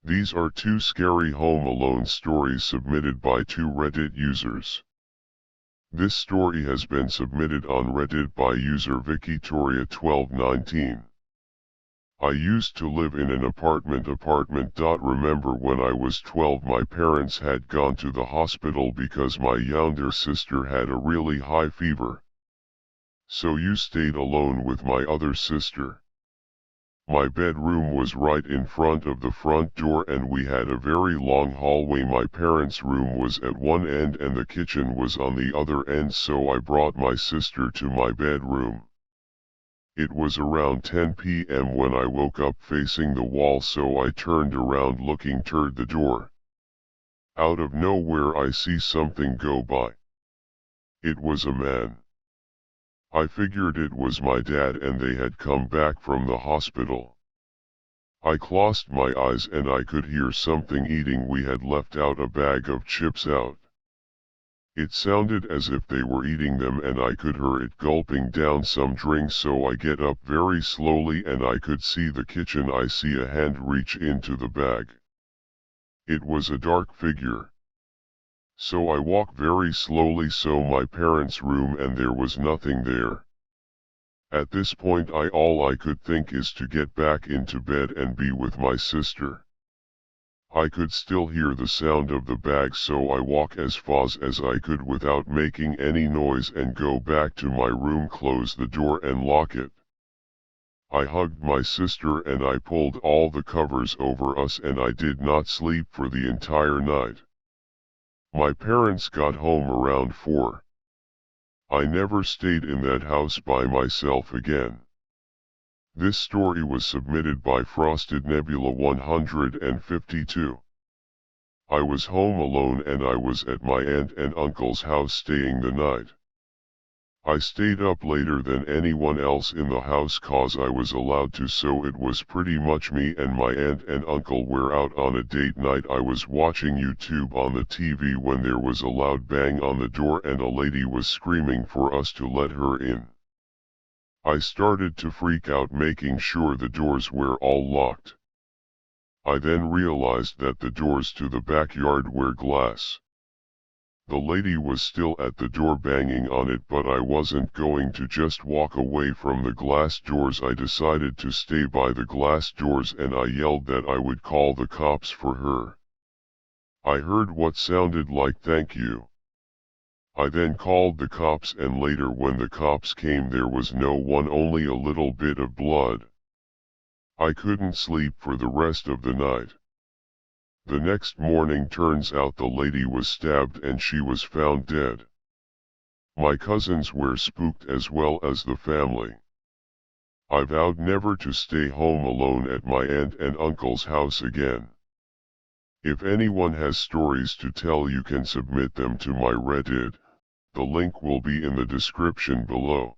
These are two scary Home Alone stories submitted by two Reddit users. This story has been submitted on Reddit by user Vickytoria1219. I used to live in an apartment. Remember when I was 12 my parents had gone to the hospital because my younger sister had a really high fever. So you stayed alone with my other sister. My bedroom was right in front of the front door and we had a very long hallway. My parents' room was at one end and the kitchen was on the other end, so I brought my sister to my bedroom. It was around 10 p.m. when I woke up facing the wall, so I turned around looking toward the door. Out of nowhere I see something go by. It was a man. I figured it was my dad and they had come back from the hospital. I closed my eyes and I could hear something eating. We had left out a bag of chips out. It sounded as if they were eating them and I could hear it gulping down some drink, so I get up very slowly and I could see the kitchen. I see a hand reach into the bag. It was a dark figure. So I walk very slowly to my parents' room and there was nothing there. At this point all I could think is to get back into bed and be with my sister. I could still hear the sound of the bag, so I walk as fast as I could without making any noise and go back to my room, close the door and lock it. I hugged my sister and I pulled all the covers over us and I did not sleep for the entire night. My parents got home around 4. I never stayed in that house by myself again. This story was submitted by Frosted Nebula 152. I was home alone and I was at my aunt and uncle's house staying the night. I stayed up later than anyone else in the house cause I was allowed to, so it was pretty much me and my aunt and uncle were out on a date night. I was watching YouTube on the TV when there was a loud bang on the door and a lady was screaming for us to let her in. I started to freak out, making sure the doors were all locked. I then realized that the doors to the backyard were glass. The lady was still at the door banging on it, but I wasn't going to just walk away from the glass doors. I decided to stay by the glass doors and I yelled that I would call the cops for her. I heard what sounded like "thank you." I then called the cops and later when the cops came there was no one, only a little bit of blood. I couldn't sleep for the rest of the night. The next morning turns out the lady was stabbed and she was found dead. My cousins were spooked as well as the family. I vowed never to stay home alone at my aunt and uncle's house again. If anyone has stories to tell, you can submit them to my Reddit. The link will be in the description below.